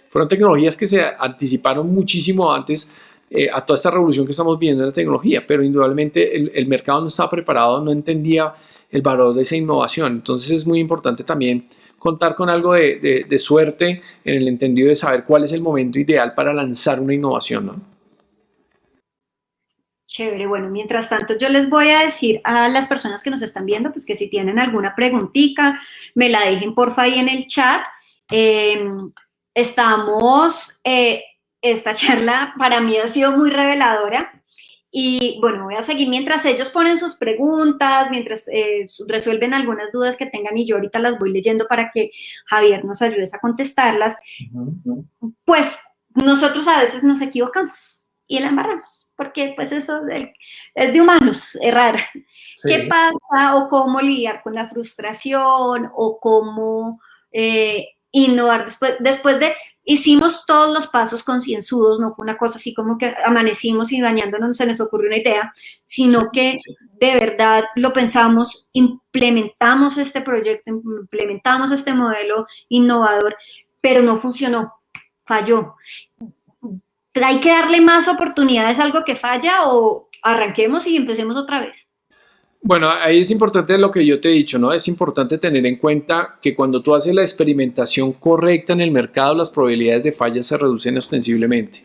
Fueron tecnologías que se anticiparon muchísimo antes a toda esta revolución que estamos viendo en la tecnología, pero indudablemente el mercado no estaba preparado, no entendía el valor de esa innovación. Entonces es muy importante también contar con algo de suerte en el entendido de saber cuál es el momento ideal para lanzar una innovación, ¿no? Chévere, bueno, mientras tanto yo les voy a decir a las personas que nos están viendo, pues que si tienen alguna preguntita, me la dejen porfa ahí en el chat. Esta charla para mí ha sido muy reveladora y bueno, voy a seguir mientras ellos ponen sus preguntas, mientras resuelven algunas dudas que tengan y yo ahorita las voy leyendo para que Javier nos ayude a contestarlas. Pues nosotros a veces nos equivocamos y la embarramos, porque pues eso es de humanos, errar. Sí. ¿Qué pasa o cómo lidiar con la frustración o cómo innovar después de hicimos todos los pasos concienzudos, no fue una cosa así como que amanecimos y bañándonos se nos ocurrió una idea, sino que de verdad lo pensamos, implementamos este proyecto, implementamos este modelo innovador, pero no funcionó, falló. ¿Hay que darle más oportunidades a algo que falla o arranquemos y empecemos otra vez? Bueno, ahí es importante lo que yo te he dicho, ¿no? Es importante tener en cuenta que cuando tú haces la experimentación correcta en el mercado, las probabilidades de falla se reducen ostensiblemente.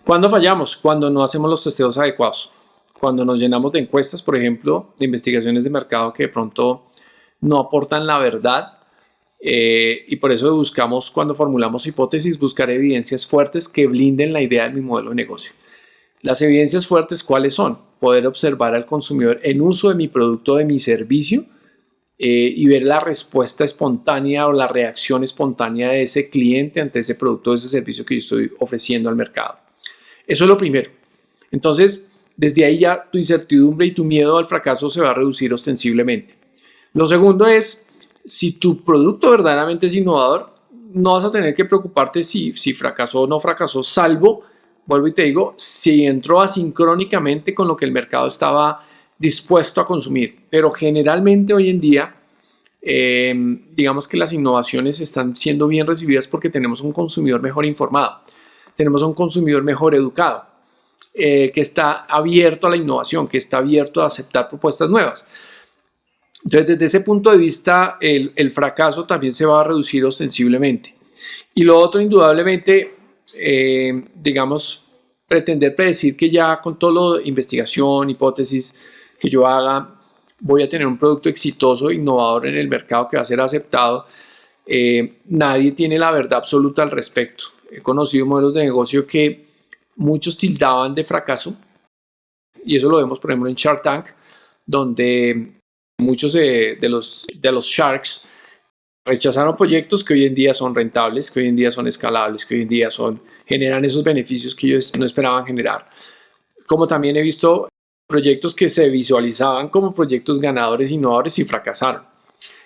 ¿Cuándo fallamos? Cuando no hacemos los testeos adecuados. Cuando nos llenamos de encuestas, por ejemplo, de investigaciones de mercado que de pronto no aportan la verdad. Y por eso buscamos, cuando formulamos hipótesis, buscar evidencias fuertes que blinden la idea de mi modelo de negocio. Las evidencias fuertes, ¿cuáles son? Poder observar al consumidor en uso de mi producto o de mi servicio y ver la respuesta espontánea o la reacción espontánea de ese cliente ante ese producto o ese servicio que yo estoy ofreciendo al mercado. Eso es lo primero. Entonces, desde ahí ya tu incertidumbre y tu miedo al fracaso se va a reducir ostensiblemente. Lo segundo es, si tu producto verdaderamente es innovador, no vas a tener que preocuparte si fracasó o no fracasó, salvo, vuelvo y te digo, si entró asincrónicamente con lo que el mercado estaba dispuesto a consumir. Pero generalmente hoy en día, digamos que las innovaciones están siendo bien recibidas porque tenemos un consumidor mejor informado, tenemos un consumidor mejor educado, que está abierto a la innovación, que está abierto a aceptar propuestas nuevas. Entonces, desde ese punto de vista, el fracaso también se va a reducir ostensiblemente. Y lo otro, indudablemente, digamos, pretender predecir que ya con todo lo de investigación, hipótesis que yo haga, voy a tener un producto exitoso, innovador en el mercado que va a ser aceptado. Nadie tiene la verdad absoluta al respecto. He conocido modelos de negocio que muchos tildaban de fracaso, y eso lo vemos, por ejemplo, en Shark Tank, donde muchos de los sharks rechazaron proyectos que hoy en día son rentables, que hoy en día son escalables, que hoy en día generan esos beneficios que ellos no esperaban generar. Como también he visto proyectos que se visualizaban como proyectos ganadores, innovadores y fracasaron.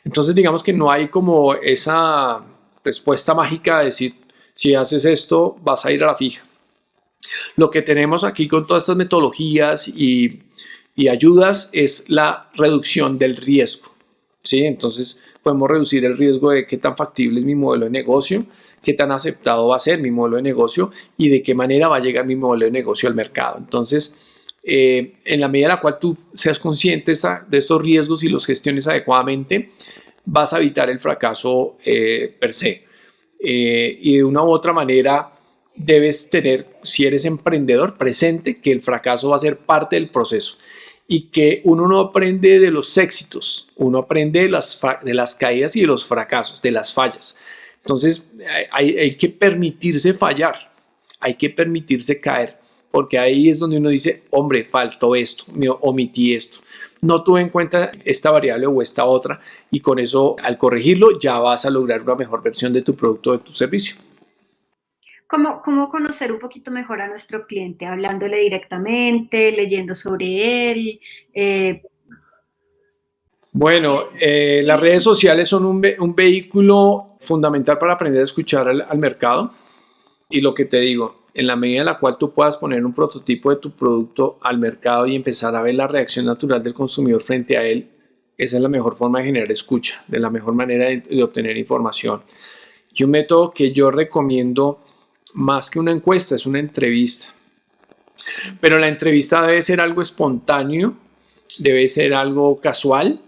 Entonces, digamos que no hay como esa respuesta mágica de decir, si haces esto, vas a ir a la fija. Lo que tenemos aquí con todas estas metodologías y ayudas es la reducción del riesgo, ¿sí? Entonces, podemos reducir el riesgo de qué tan factible es mi modelo de negocio, qué tan aceptado va a ser mi modelo de negocio y de qué manera va a llegar mi modelo de negocio al mercado. Entonces, en la medida en la cual tú seas consciente de estos riesgos y los gestiones adecuadamente, vas a evitar el fracaso per se. Y de una u otra manera debes tener, si eres emprendedor, presente que el fracaso va a ser parte del proceso y que uno no aprende de los éxitos, uno aprende de las caídas y de los fracasos, de las fallas. Entonces hay que permitirse fallar, hay que permitirse caer, porque ahí es donde uno dice, hombre, faltó esto, me omití esto, no tuve en cuenta esta variable o esta otra, y con eso, al corregirlo, ya vas a lograr una mejor versión de tu producto o de tu servicio. ¿Cómo conocer un poquito mejor a nuestro cliente? Hablándole directamente, leyendo sobre él. Bueno, las redes sociales son un vehículo fundamental para aprender a escuchar al mercado. Y lo que te digo, en la medida en la cual tú puedas poner un prototipo de tu producto al mercado y empezar a ver la reacción natural del consumidor frente a él, esa es la mejor forma de generar escucha, de la mejor manera de obtener información. Y un método que yo recomiendo más que una encuesta es una entrevista. Pero la entrevista debe ser algo espontáneo, debe ser algo casual,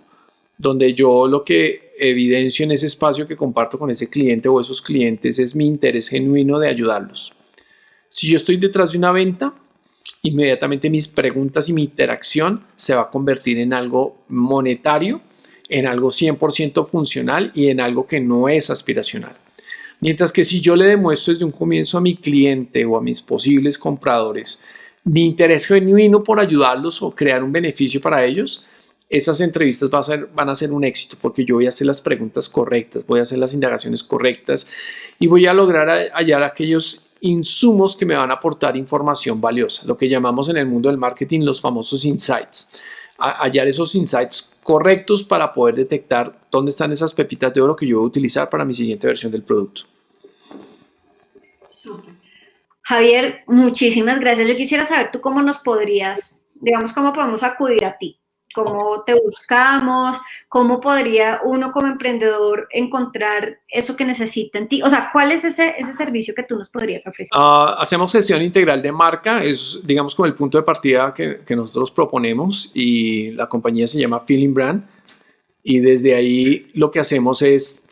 donde yo lo que evidencio en ese espacio que comparto con ese cliente o esos clientes es mi interés genuino de ayudarlos. Si yo estoy detrás de una venta, inmediatamente mis preguntas y mi interacción se va a convertir en algo monetario, en algo 100% funcional y en algo que no es aspiracional. Mientras que si yo le demuestro desde un comienzo a mi cliente o a mis posibles compradores mi interés genuino por ayudarlos o crear un beneficio para ellos, esas entrevistas van a ser un éxito porque yo voy a hacer las preguntas correctas, voy a hacer las indagaciones correctas y voy a lograr hallar aquellos insumos que me van a aportar información valiosa, lo que llamamos en el mundo del marketing los famosos insights. Hallar esos insights correctos para poder detectar dónde están esas pepitas de oro que yo voy a utilizar para mi siguiente versión del producto. Súper. Javier, muchísimas gracias. Yo quisiera saber tú cómo nos podrías, digamos, cómo podemos acudir a ti, cómo te buscamos, cómo podría uno como emprendedor encontrar eso que necesita en ti. O sea, ¿cuál es ese servicio que tú nos podrías ofrecer? Hacemos gestión integral de marca, es digamos como el punto de partida que nosotros proponemos y la compañía se llama Feeling Brand y desde ahí lo que hacemos es,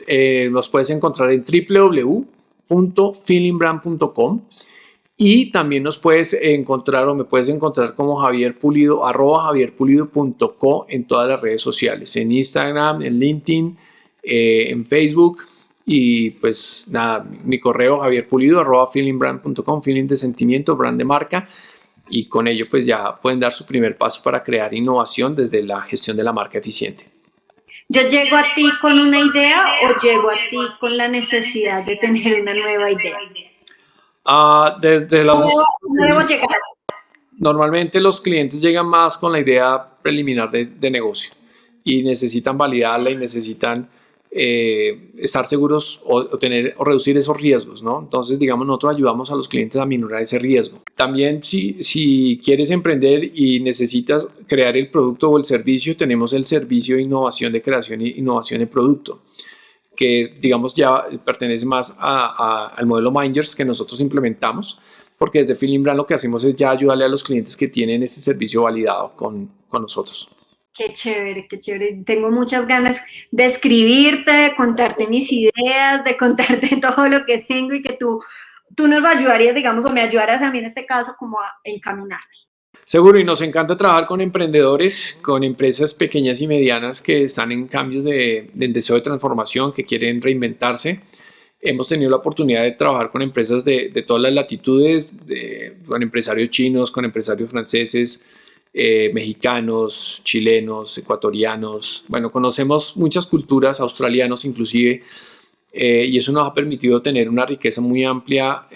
los puedes encontrar en www.feelingbrand.com. Y también nos puedes encontrar o me puedes encontrar como Javier Pulido, @javierpulido.co en todas las redes sociales, en Instagram, en LinkedIn, en Facebook y pues nada, mi correo javierpulido @feelingbrand.com, feeling de sentimiento, brand de marca y con ello pues ya pueden dar su primer paso para crear innovación desde la gestión de la marca eficiente. ¿Yo llego a ti con una idea o llego a ti con la necesidad de tener una nueva idea? Desde las dos, Debo llegar. normalmente los clientes llegan más con la idea preliminar de negocio y necesitan validarla y necesitan estar seguros o reducir esos riesgos, ¿no? Entonces, digamos, nosotros ayudamos a los clientes a minorar ese riesgo. También si quieres emprender y necesitas crear el producto o el servicio, tenemos el servicio de innovación de creación e innovación de producto, que digamos ya pertenece más al modelo Minders que nosotros implementamos, porque desde Feeling Brand lo que hacemos es ya ayudarle a los clientes que tienen ese servicio validado con nosotros. Qué chévere, qué chévere. Tengo muchas ganas de escribirte, de contarte mis ideas, de contarte todo lo que tengo y que tú nos ayudarías, digamos, o me ayudaras a mí en este caso como a encaminarme. Seguro, y nos encanta trabajar con emprendedores, con empresas pequeñas y medianas que están en cambios de deseo de transformación, que quieren reinventarse. Hemos tenido la oportunidad de trabajar con empresas de todas las latitudes, con empresarios chinos, con empresarios franceses, mexicanos, chilenos, ecuatorianos. Bueno, conocemos muchas culturas, australianos inclusive, y eso nos ha permitido tener una riqueza muy amplia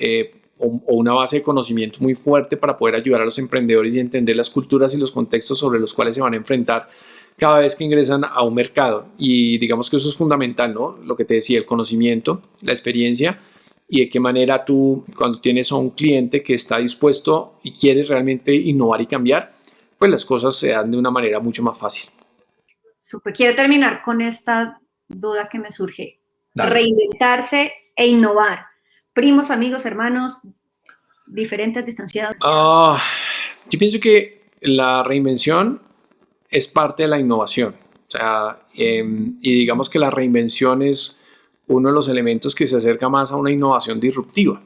o una base de conocimiento muy fuerte para poder ayudar a los emprendedores y entender las culturas y los contextos sobre los cuales se van a enfrentar cada vez que ingresan a un mercado. Y digamos que eso es fundamental, ¿no? Lo que te decía, el conocimiento, la experiencia y de qué manera tú, cuando tienes a un cliente que está dispuesto y quiere realmente innovar y cambiar, pues las cosas se dan de una manera mucho más fácil. Súper. Quiero terminar con esta duda que me surge. Dale. Reinventarse e innovar. Primos, amigos, hermanos, diferentes, distanciados. Yo pienso que la reinvención es parte de la innovación. O sea, y digamos que la reinvención es uno de los elementos que se acerca más a una innovación disruptiva.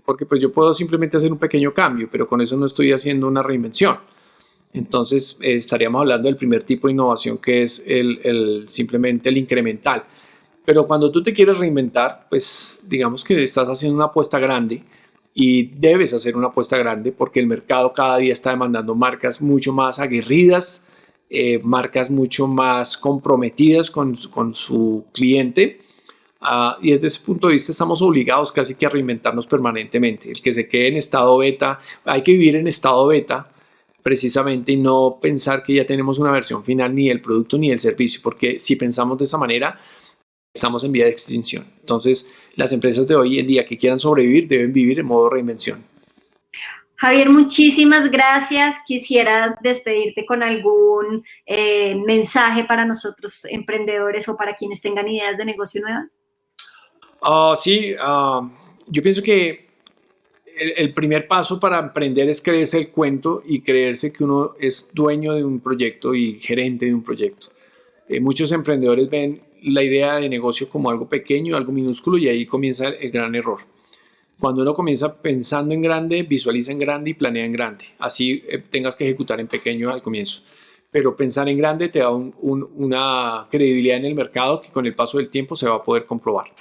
Porque pues yo puedo simplemente hacer un pequeño cambio, pero con eso no estoy haciendo una reinvención. Entonces estaríamos hablando del primer tipo de innovación que es simplemente el incremental. Pero cuando tú te quieres reinventar, pues digamos que estás haciendo una apuesta grande y debes hacer una apuesta grande porque el mercado cada día está demandando marcas mucho más aguerridas, marcas mucho más comprometidas con su cliente. Y desde ese punto de vista estamos obligados casi que a reinventarnos permanentemente. El que se quede en estado beta, hay que vivir en estado beta precisamente y no pensar que ya tenemos una versión final ni del producto ni del servicio, porque si pensamos de esa manera, estamos en vía de extinción. Entonces, las empresas de hoy en día que quieran sobrevivir deben vivir en modo reinvención. Javier, muchísimas gracias. Quisieras despedirte con algún mensaje para nosotros emprendedores o para quienes tengan ideas de negocio nuevas. Sí, yo pienso que el primer paso para emprender es creerse el cuento y creerse que uno es dueño de un proyecto y gerente de un proyecto. Muchos emprendedores ven la idea de negocio como algo pequeño, algo minúsculo y ahí comienza el gran error. Cuando uno comienza pensando en grande, visualiza en grande y planea en grande. Así tengas que ejecutar en pequeño al comienzo. Pero pensar en grande te da una credibilidad en el mercado que con el paso del tiempo se va a poder comprobar.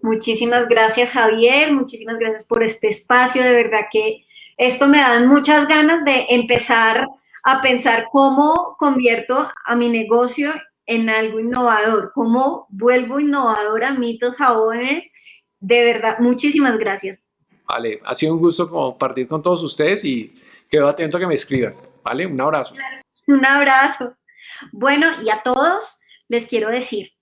Muchísimas gracias, Javier. Muchísimas gracias por este espacio. De verdad que esto me da muchas ganas de empezar a pensar cómo convierto a mi negocio en algo innovador, cómo vuelvo innovadora Mitos Jabones. De verdad, muchísimas gracias. Vale, ha sido un gusto compartir con todos ustedes y quedo atento a que me escriban. Vale, un abrazo. Un abrazo. Bueno, y a todos les quiero decir,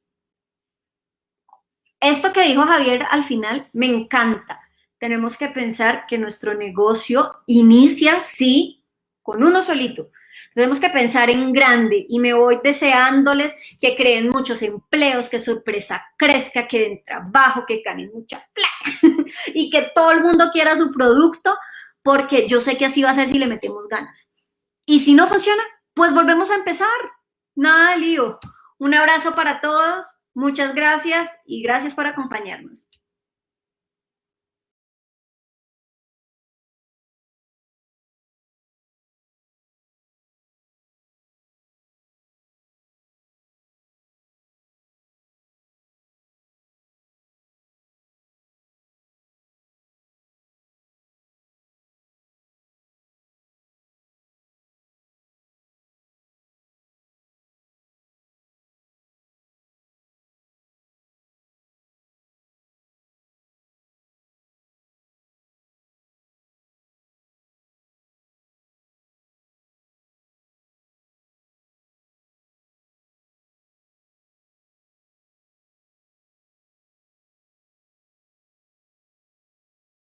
esto que dijo Javier al final me encanta. Tenemos que pensar que nuestro negocio inicia, sí, con uno solito. Tenemos que pensar en grande y me voy deseándoles que creen muchos empleos, que su empresa crezca, que den trabajo, que ganen mucha plata y que todo el mundo quiera su producto, porque yo sé que así va a ser si le metemos ganas. Y si no funciona, pues volvemos a empezar. Nada de lío. Un abrazo para todos. Muchas gracias y gracias por acompañarnos.